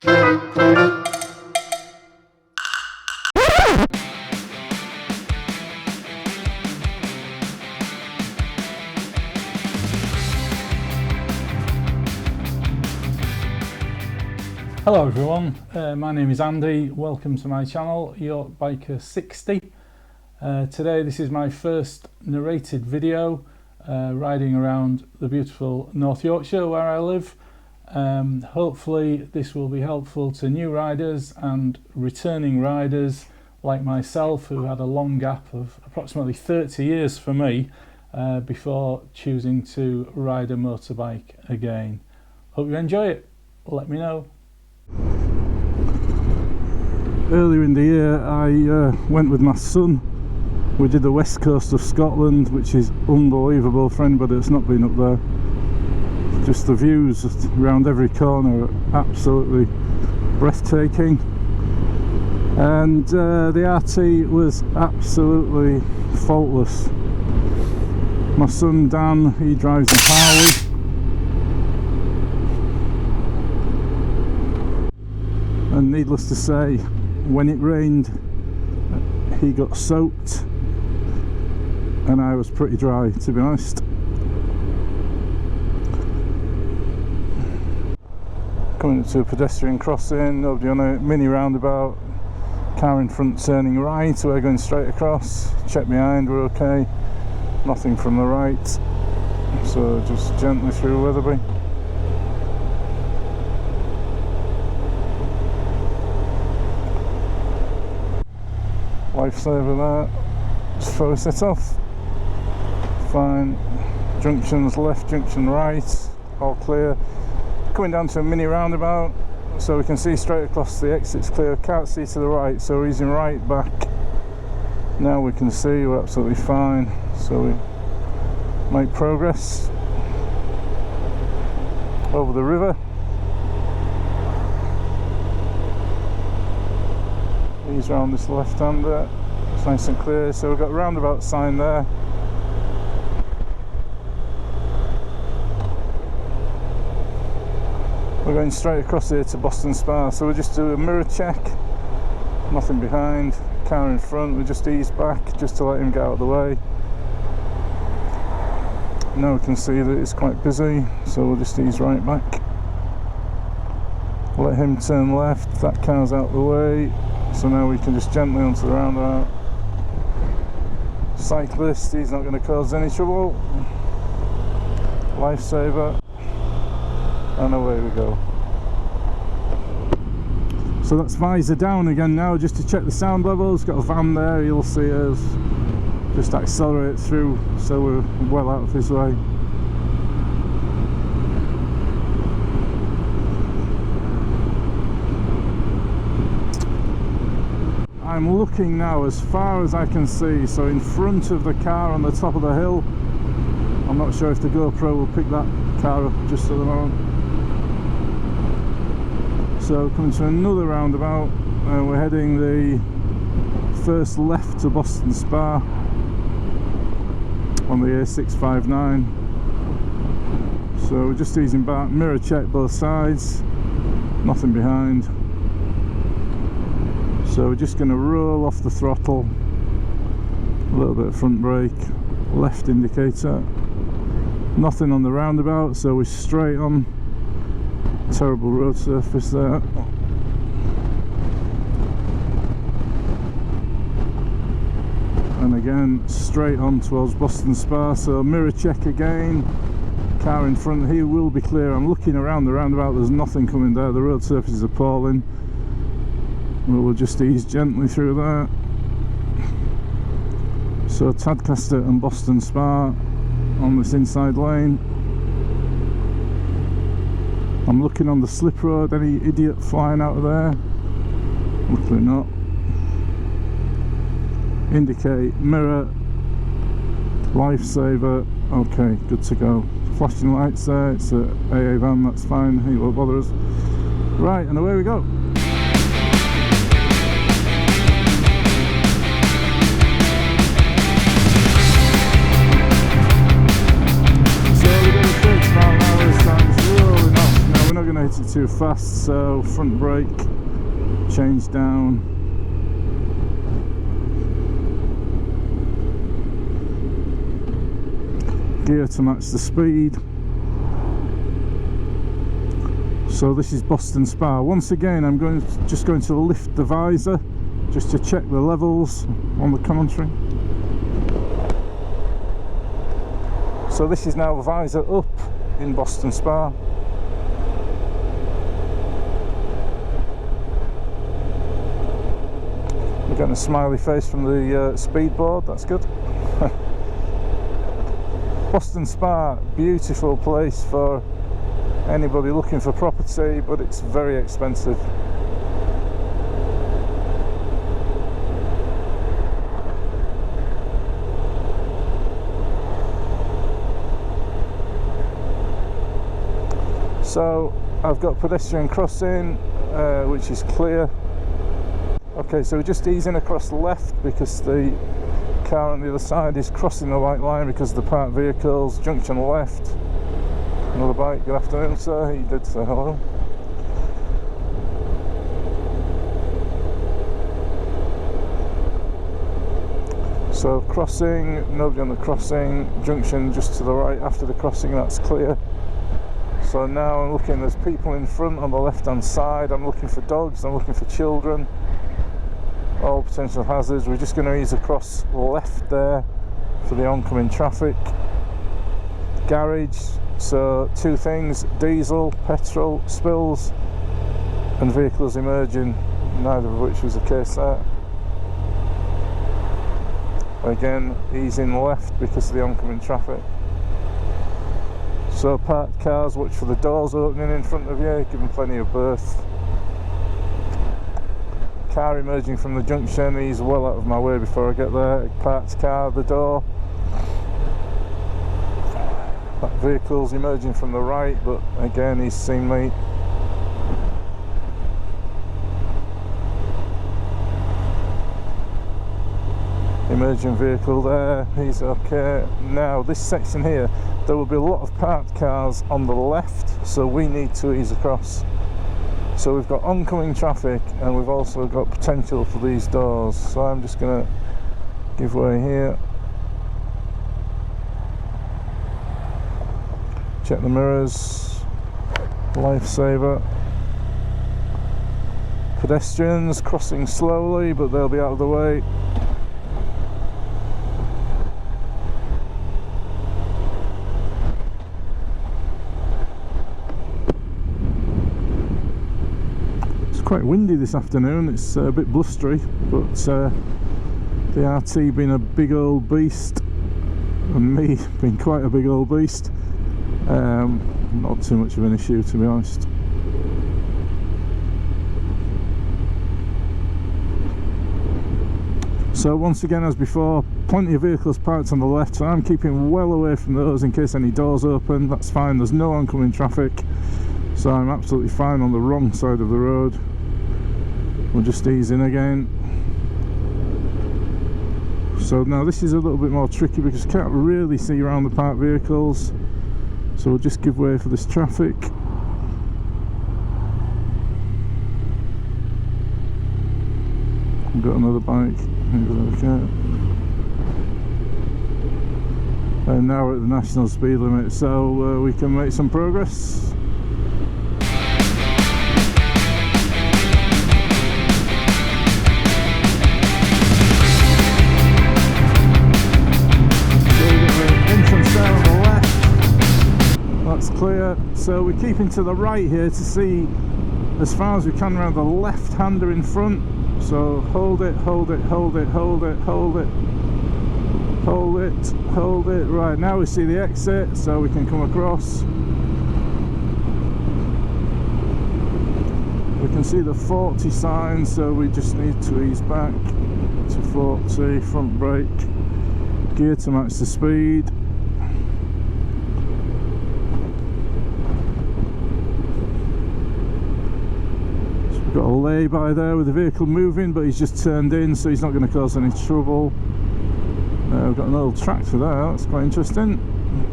Hello everyone, my name is Andy. Welcome to my channel, York Biker 60. Today this is my first narrated video riding around the beautiful North Yorkshire where I live. Hopefully this will be helpful to new riders and returning riders like myself who had a long gap of approximately 30 years for me before choosing to ride a motorbike again. Hope you enjoy it. Let me know. Earlier in the year I went with my son. We did the west coast of Scotland, which is unbelievable for anybody that's not been up there. Just the views around every corner are absolutely breathtaking, and the RT was absolutely faultless. My son Dan, he drives a Harley. And needless to say, when it rained, he got soaked, and I was pretty dry, to be honest. Coming up to a pedestrian crossing, nobody on a mini roundabout, car in front turning right, we're going straight across. Check behind, we're okay. Nothing from the right, so just gently through Wetherby. Lifesaver there, just before we set off. Fine, junctions left, junction right, all clear. Coming down to a mini roundabout, so we can see straight across the exit's clear. Can't see to the right, so we're easing right back. Now we can see, we're absolutely fine, so we make progress over the river. Ease around this left-hander, it's nice and clear, so we've got a roundabout sign there. We're going straight across here to Boston Spa, so we'll just do a mirror check. Nothing behind, car in front, we just ease back just to let him get out of the way. Now we can see that it's quite busy, so we'll just ease right back. Let him turn left, that car's out of the way. So now we can just gently onto the roundabout. Cyclist, he's not going to cause any trouble. Lifesaver. And away we go. So that's visor down again now, just to check the sound levels. Got a van there, you'll see us just accelerate through, so we're well out of his way. I'm looking now as far as I can see, so in front of the car on the top of the hill. I'm not sure if the GoPro will pick that car up just at the moment. So coming to another roundabout, and we're heading the first left to Boston Spa on the A659. So we're just easing back, mirror check both sides, nothing behind. So we're just going to roll off the throttle, a little bit of front brake, left indicator, nothing on the roundabout, so we're straight on. Terrible road surface there. And again, straight on towards Boston Spa, so mirror check again, car in front, he will be clear. I'm looking around the roundabout, there's nothing coming there, the road surface is appalling. We'll just ease gently through there. So Tadcaster and Boston Spa on this inside lane. I'm looking on the slip road, any idiot flying out of there? Luckily not. Indicate, mirror, lifesaver, okay, good to go. Flashing lights there, it's a AA van, that's fine, he won't bother us. Right, and away we go. too fast, so front brake, change down. Gear to match the speed. So this is Boston Spa. Once again, I'm just going to lift the visor just to check the levels on the commentary. So this is now visor up in Boston Spa. We're getting a smiley face from the speed board, that's good. Boston Spa, beautiful place for anybody looking for property, but it's very expensive. So I've got pedestrian crossing, which is clear. Okay, so we're just easing across left because the car on the other side is crossing the white line because of the parked vehicles. Junction left. Another bike. Good afternoon, sir. He did say hello. So crossing, nobody on the crossing. Junction just to the right after the crossing, that's clear. So now I'm looking, there's people in front on the left hand side. I'm looking for dogs, I'm looking for children. All potential hazards. We're just going to ease across left there for the oncoming traffic. Garage. So two things, diesel, petrol, spills and vehicles emerging, neither of which was the case there. Again, easing left because of the oncoming traffic. So parked cars, watch for the doors opening in front of you, give them plenty of berth. Car emerging from the junction, he's well out of my way before I get there. Parked car, the door. That vehicle's emerging from the right, but again he's seen me. Emerging vehicle there, he's okay. Now this section here, there will be a lot of parked cars on the left, so we need to ease across. So we've got oncoming traffic and we've also got potential for these doors, so I'm just going to give way here. Check the mirrors, lifesaver. Pedestrians crossing slowly, but they'll be out of the way. It's quite windy this afternoon, it's a bit blustery, but the RT being a big old beast and me being quite a big old beast, not too much of an issue, to be honest. So once again, as before, plenty of vehicles parked on the left, so I'm keeping well away from those in case any doors open. That's fine, there's no oncoming traffic, so I'm absolutely fine on the wrong side of the road. We'll just ease in again. So now this is a little bit more tricky because you can't really see around the parked vehicles, so we'll just give way for this traffic. We've got another bike. Okay. And now we're at the national speed limit, so we can make some progress. Clear, so we're keeping to the right here to see as far as we can around the left hander in front, so hold it, hold it, hold it, hold it, hold it, hold it, hold it. Right, now we see the exit, so we can come across. We can see the 40 sign, so we just need to ease back to 40, front brake, gear to match the speed. Got a lay-by there with the vehicle moving, but he's just turned in, so he's not going to cause any trouble. We've got an old tractor there, that's quite interesting.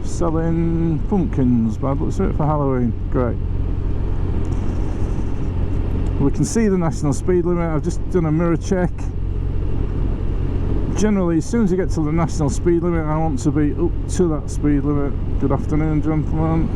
Selling pumpkins, bad looks of it for Halloween, great. We can see the national speed limit. I've just done a mirror check. Generally, as soon as you get to the national speed limit, I want to be up to that speed limit. Good afternoon, gentlemen.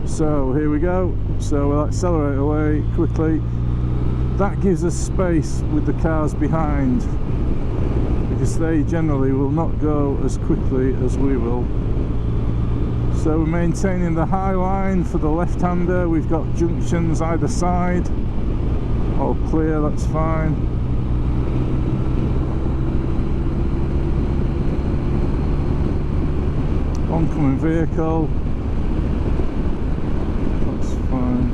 So here we go. So we'll accelerate away quickly. That gives us space with the cars behind, because they generally will not go as quickly as we will. So we're maintaining the high line for the left-hander. We've got junctions either side. All clear, that's fine. Oncoming vehicle. That's fine.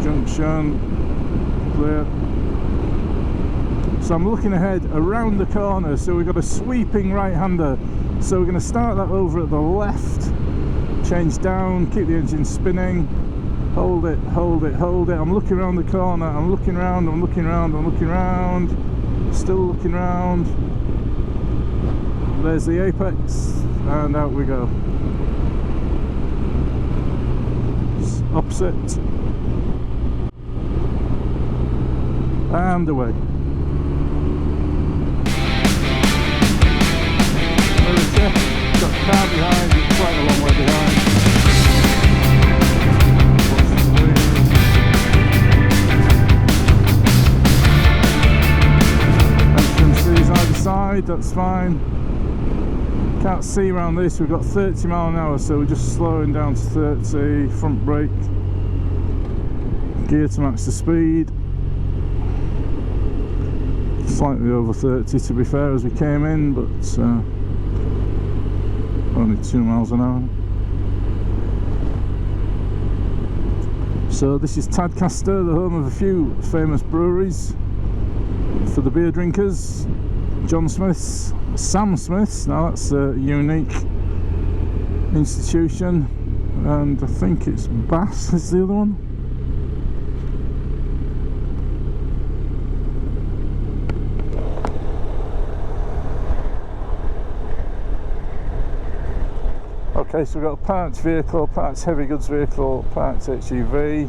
Junction. Clear. So I'm looking ahead around the corner, so we've got a sweeping right-hander. So we're going to start that over at the left, change down, keep the engine spinning, hold it, hold it, hold it. I'm looking around the corner, I'm looking round, I'm looking round, I'm looking round, still looking round. There's the apex, and out we go. Opposite, and away. Got the car behind, it's quite a long way behind. Entrances either side, that's fine. Can't see around this, we've got 30 mile an hour, so we're just slowing down to 30, front brake, gear to match the speed. Slightly over 30 to be fair as we came in, but only 2 miles an hour. So this is Tadcaster, the home of a few famous breweries for the beer drinkers. John Smith's, Sam Smith's, now that's a unique institution, and I think it's Bass is the other one. Okay, so we've got a parked vehicle, parked heavy goods vehicle, parked HGV.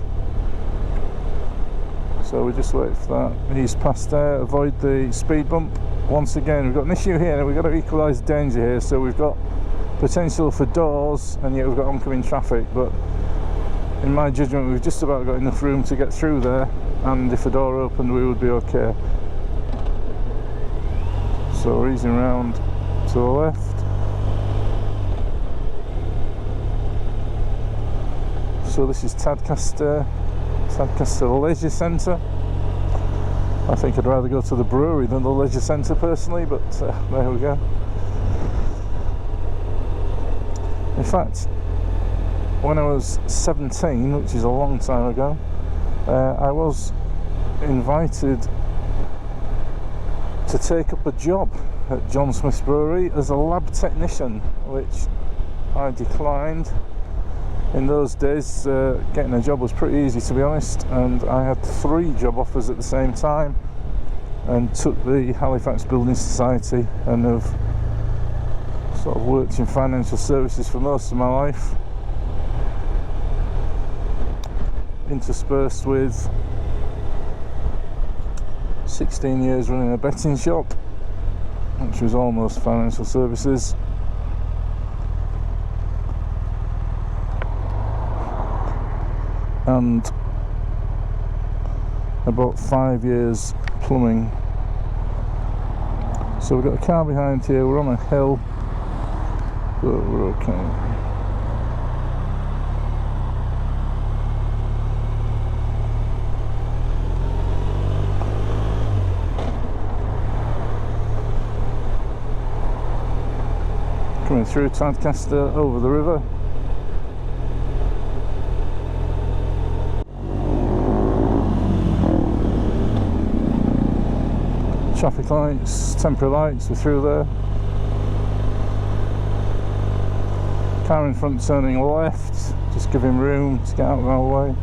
So we just wait for that. He's past there, avoid the speed bump. Once again, we've got an issue here, we've got to equalise danger here. So we've got potential for doors, and yet we've got oncoming traffic. But in my judgment, we've just about got enough room to get through there, and if a door opened, we would be okay. So we're easing round to the left. So this is Tadcaster Leisure Centre. I think I'd rather go to the brewery than the leisure centre personally, but there we go. In fact, when I was 17, which is a long time ago, I was invited to take up a job at John Smith's Brewery as a lab technician, which I declined. In those days, getting a job was pretty easy, to be honest, and I had 3 job offers at the same time, and took the Halifax Building Society, and have sort of worked in financial services for most of my life, interspersed with 16 years running a betting shop, which was almost financial services. And about 5 years plumbing. So we've got a car behind here, we're on a hill, but we're okay. Coming through Tadcaster over the river. Traffic lights, temporary lights, we're through there. Car in front turning left, just give him room to get out of our way.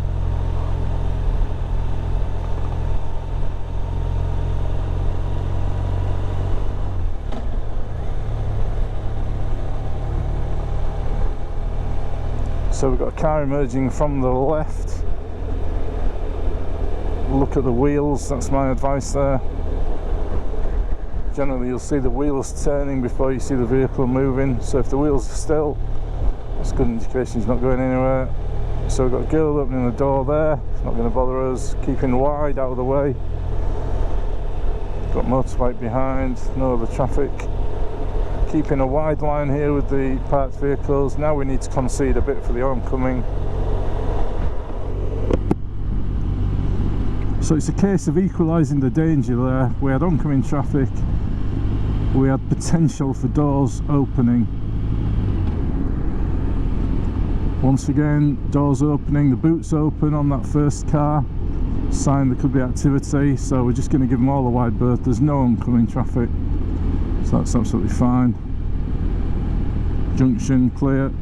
So we've got a car emerging from the left. Look at the wheels, that's my advice there. Generally you'll see the wheels turning before you see the vehicle moving, so if the wheels are still, that's a good indication it's not going anywhere. So we've got a girl opening the door there, it's not going to bother us, keeping wide out of the way. Got motorbike behind, no other traffic. Keeping a wide line here with the parked vehicles. Now we need to concede a bit for the oncoming. So it's a case of equalising the danger there. We had oncoming traffic, we had potential for doors opening. Once again, doors opening, the boot's open on that first car, sign there could be activity, so we're just going to give them all a wide berth. There's no oncoming traffic, so that's absolutely fine. Junction clear.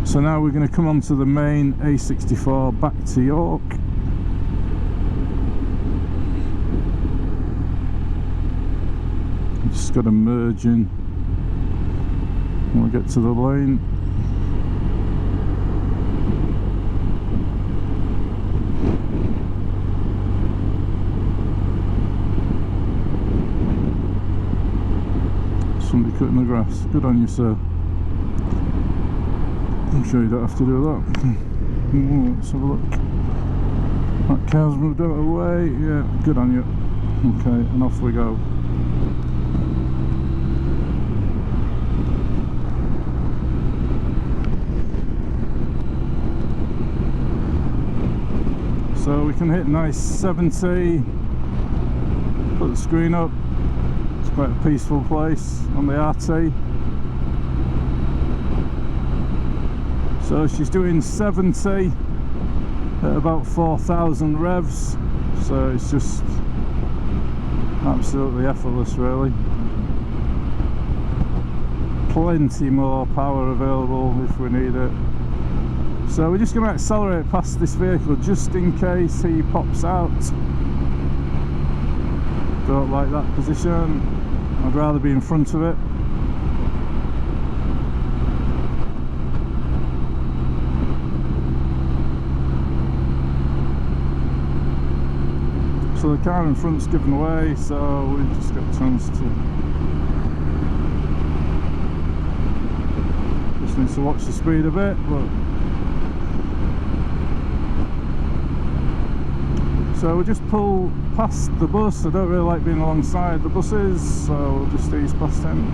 So now we're going to come onto the main A64 back to York. Just got to merge in when we get to the lane. Somebody cutting the grass. Good on you, sir. I'm sure you don't have to do that. Ooh, let's have a look. That car's moved out of the way. Yeah, good on you. Okay, and off we go. So we can hit nice 70. Put the screen up. It's quite a peaceful place on the RT. So she's doing 70 at about 4,000 revs, so it's just absolutely effortless really. Plenty more power available if we need it. So we're just going to accelerate past this vehicle just in case he pops out. Don't like that position, I'd rather be in front of it. So the car in front's given away, so we've just got a chance to just need to watch the speed a bit, but so we'll just pull past the bus. I don't really like being alongside the buses, so we'll just ease past him.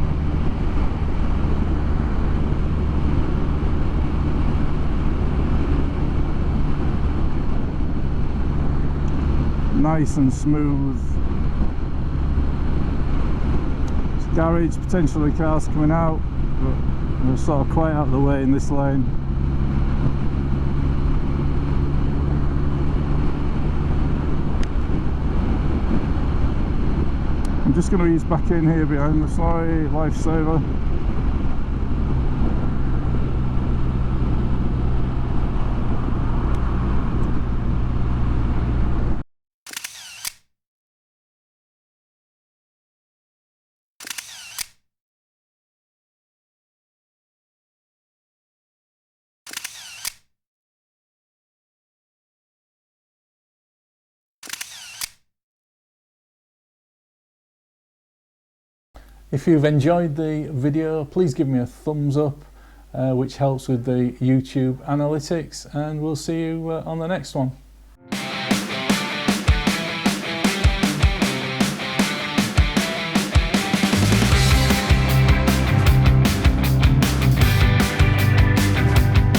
Nice and smooth. It's a garage, potentially cars coming out, but we're sort of quite out of the way in this lane. I'm just going to ease back in here behind the slide, lifesaver. If you've enjoyed the video, please give me a thumbs up, which helps with the YouTube analytics, and we'll see you on the next one.